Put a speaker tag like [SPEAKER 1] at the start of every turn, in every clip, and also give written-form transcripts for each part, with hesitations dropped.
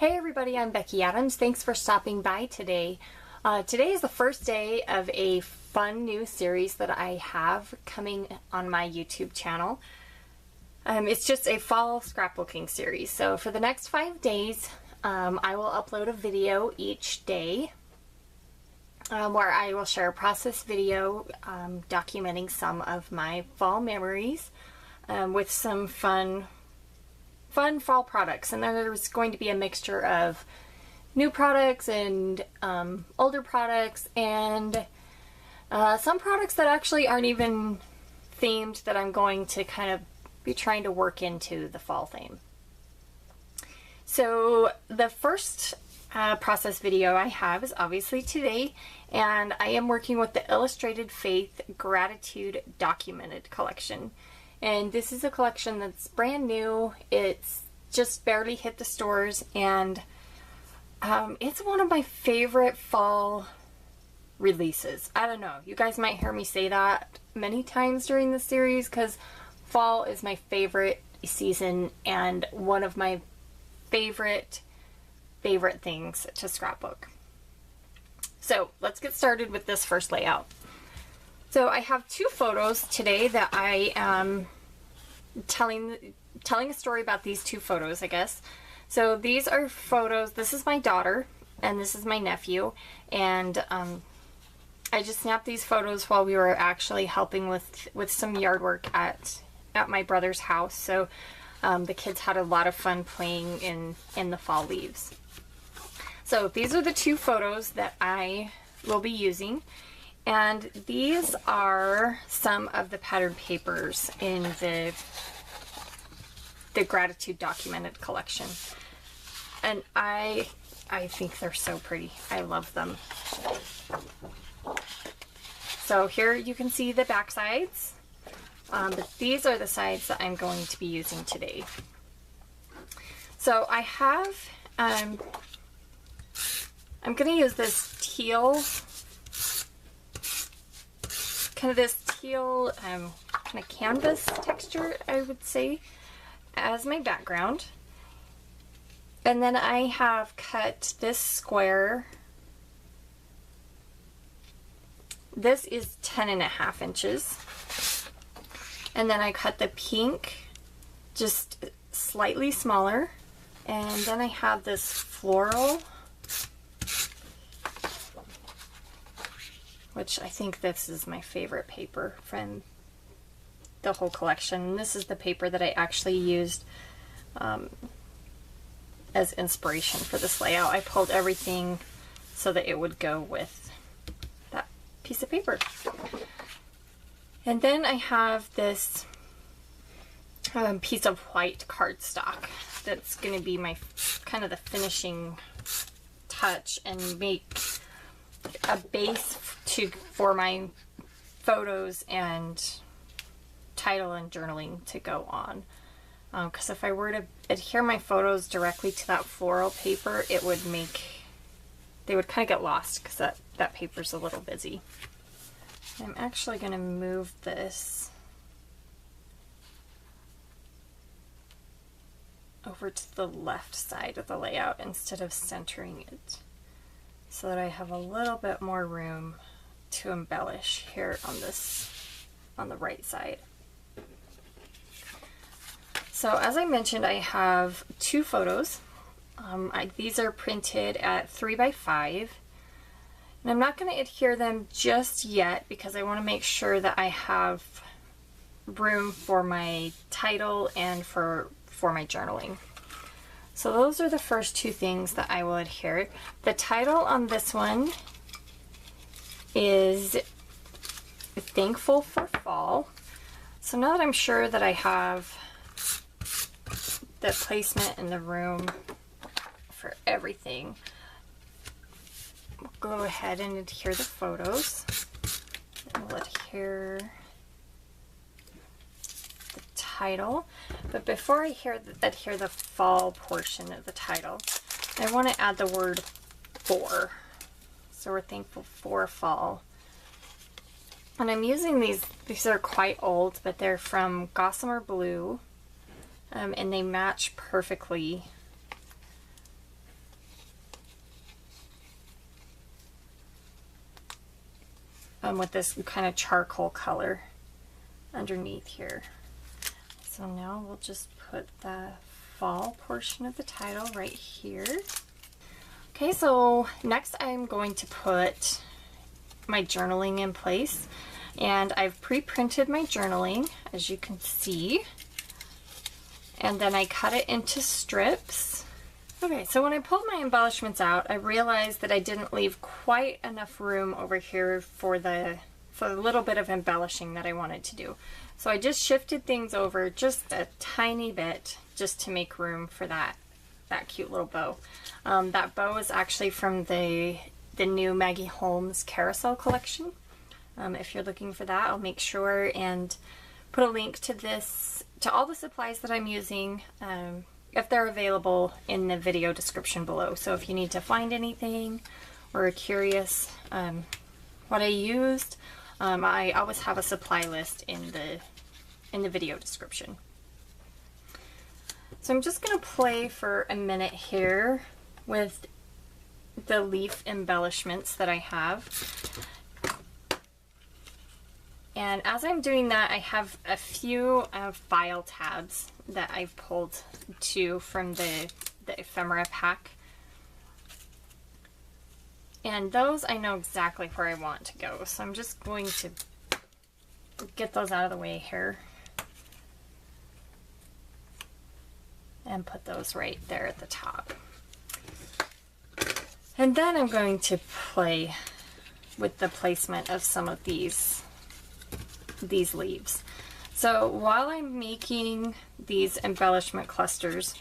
[SPEAKER 1] Hey everybody, I'm Becky Adams. Thanks for stopping by today. Today is the first day of a fun new series that I have coming on my YouTube channel. It's just a fall scrapbooking series. So for the next 5 days, I will upload a video each day where I will share a process video documenting some of my fall memories with some fun fall products. And there's going to be a mixture of new products and older products and some products that actually aren't even themed that I'm going to kind of be trying to work into the fall theme. So the first process video I have is obviously today, and I am working with the Illustrated Faith Gratitude Documented collection. And this is a collection that's brand new. It's just barely hit the stores, and it's one of my favorite fall releases. I don't know, you guys might hear me say that many times during the series because fall is my favorite season and one of my favorite things to scrapbook. So let's get started with this first layout. So I have 2 photos today that I am telling a story about. These 2 photos, I guess. So these are photos. This is my daughter and this is my nephew, and I just snapped these photos while we were actually helping with some yard work at my brother's house. So the kids had a lot of fun playing in the fall leaves. So these are the 2 photos that I will be using. And these are some of the pattern papers in the Gratitude Documented collection. And I think they're so pretty. I love them. So here you can see the back sides. But these are the sides that I'm going to be using today. So I have, I'm going to use this teal, kind of canvas texture, I would say, as my background. And then I have cut this square. This is 10.5 inches. And then I cut the pink just slightly smaller. And then I have this floral, which I think this is my favorite paper from the whole collection. This is the paper that I actually used as inspiration for this layout. I pulled everything so that it would go with that piece of paper. And then I have this piece of white cardstock that's going to be my kind of the finishing touch and make a base for my photos and title and journaling to go on. Because if I were to adhere my photos directly to that floral paper, they would kind of get lost because that paper's a little busy. I'm actually going to move this over to the left side of the layout instead of centering it, so that I have a little bit more room to embellish here on the right side. So as I mentioned, I have 2 photos. These are printed at 3x5. And I'm not going to adhere them just yet because I want to make sure that I have room for my title and for my journaling. So those are the first 2 things that I will adhere. The title on this one is Thankful for Fall. So now that I'm sure that I have the placement in the room for everything, we'll go ahead and adhere the photos. And we'll adhere the title. But before I adhere the fall portion of the title, I want to add the word for. So we're thankful for fall. And I'm using these are quite old, but they're from Gossamer Blue, and they match perfectly with this kind of charcoal color underneath here. So now we'll just put the fall portion of the title right here. Okay, so next I'm going to put my journaling in place, and I've pre-printed my journaling, as you can see, and then I cut it into strips. Okay, so when I pulled my embellishments out, I realized that I didn't leave quite enough room over here for the little bit of embellishing that I wanted to do. So I just shifted things over just a tiny bit just to make room for that cute little bow. That bow is actually from the new Maggie Holmes carousel collection. If you're looking for that, I'll make sure and put a link to all the supplies that I'm using, if they're available, in the video description below. So if you need to find anything or are curious what I used, I always have a supply list in the video description. So I'm just going to play for a minute here with the leaf embellishments that I have. And as I'm doing that, I have a few file tabs that I've pulled from the ephemera pack. And those I know exactly where I want to go. So I'm just going to get those out of the way here. And put those right there at the top. And then I'm going to play with the placement of some of these leaves. So while I'm making these embellishment clusters,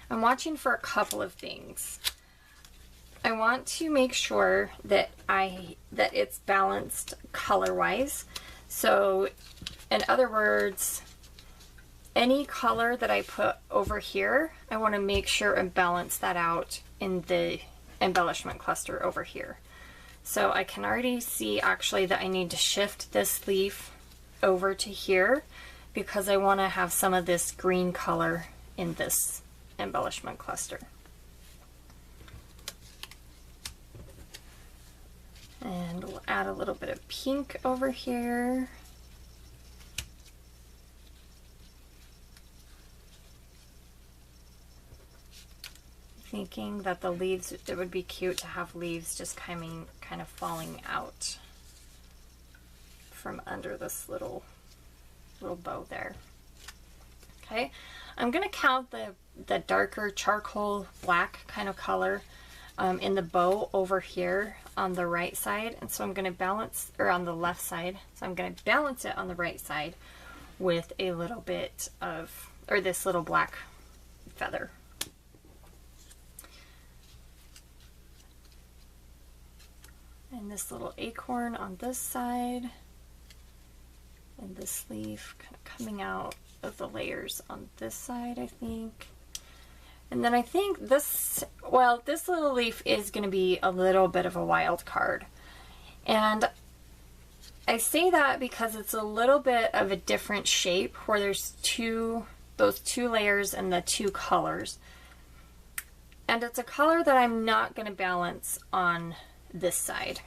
[SPEAKER 1] I'm watching for a couple of things. I want to make sure that it's balanced color-wise. So in other words, any color that I put over here, I want to make sure and balance that out in the embellishment cluster over here. So I can already see actually that I need to shift this leaf over to here because I want to have some of this green color in this embellishment cluster. And we'll add a little bit of pink over here. Thinking that the leaves, it would be cute to have leaves just kind of falling out from under this little bow there. Okay, I'm gonna count the darker charcoal black kind of color in the bow over here on the right side, and so I'm gonna balance, or on the left side, so I'm gonna balance it on the right side with a little bit of, or this little black feather. And this little acorn on this side, and this leaf kind of coming out of the layers on this side, I think. And then I think this little leaf is going to be a little bit of a wild card. And I say that because it's a little bit of a different shape where there's those two layers and the two colors. And it's a color that I'm not going to balance on this side.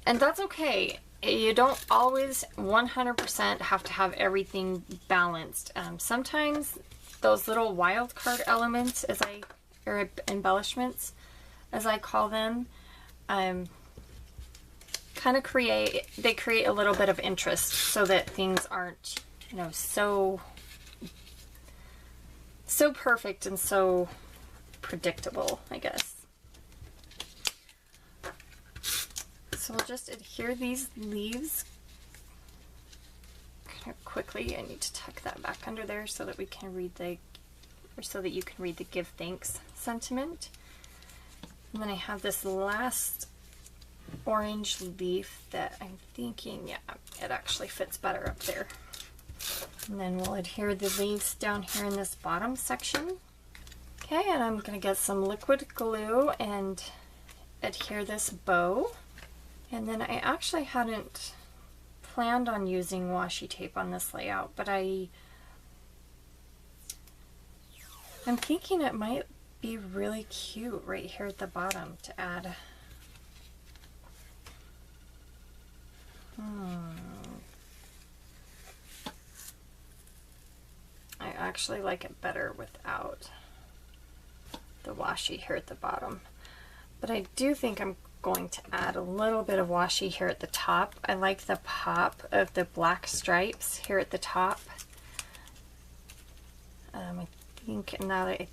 [SPEAKER 1] And that's okay. You don't always 100% have to have everything balanced. Sometimes those little wild card elements, or embellishments, as I call them, kind of create a little bit of interest so that things aren't, so perfect and so predictable, I guess. So we'll just adhere these leaves kind of quickly. I need to tuck that back under there so that we can read so that you can read the give thanks sentiment. And then I have this last orange leaf that I'm thinking, yeah, it actually fits better up there. And then we'll adhere the leaves down here in this bottom section. Okay, and I'm gonna get some liquid glue and adhere this bow. And then I actually hadn't planned on using washi tape on this layout, but I'm thinking it might be really cute right here at the bottom to add I actually like it better without the washi here at the bottom. But I do think I'm going to add a little bit of washi here at the top. I like the pop of the black stripes here at the top. I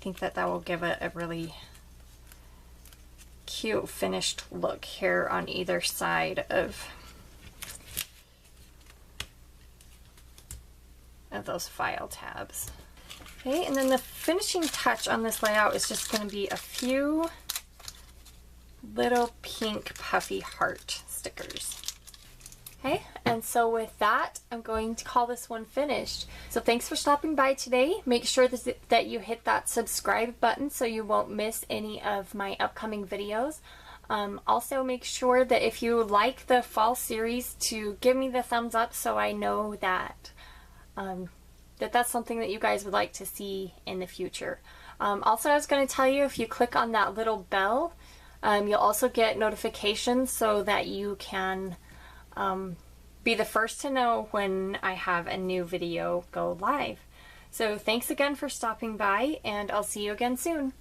[SPEAKER 1] think that will give it a really cute finished look here on either side of those file tabs. Okay, and then the finishing touch on this layout is just going to be a few little pink puffy heart stickers. Okay, and so with that, I'm going to call this one finished. So thanks for stopping by today. Make sure that you hit that subscribe button so you won't miss any of my upcoming videos. Also make sure that if you like the fall series to give me the thumbs up so I know that that's something that you guys would like to see in the future. Also, I was going to tell you, if you click on that little bell, you'll also get notifications so that you can be the first to know when I have a new video go live. So thanks again for stopping by, and I'll see you again soon.